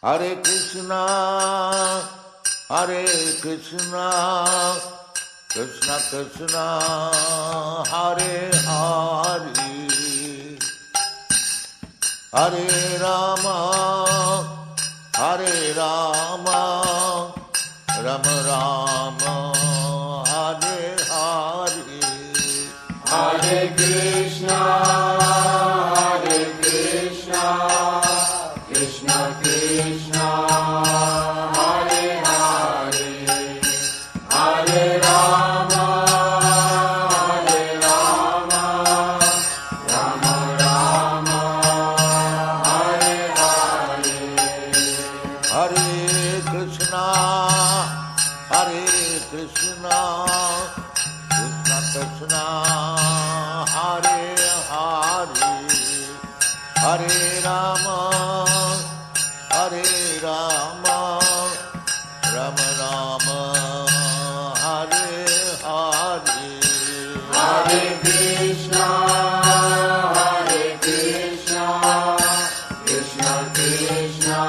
Hare Krishna, Hare Krishna, Krishna Krishna, Hare Hare, Hare Rama, Hare Rama, Rama Rama, Hare Hare, Hare Krishna, Hare Krishna, Krishna Krishna, Hare Hare, Hare Rama, Hare Rama, Rama Rama, Hare Hare, Hare Krishna, Hare Krishna, Krishna Krishna, Hare Hare, Hare Rama, Hare Rama, Rama Rama, Hare Hare, Hare Krishna, Hare Krishna, Krishna Krishna,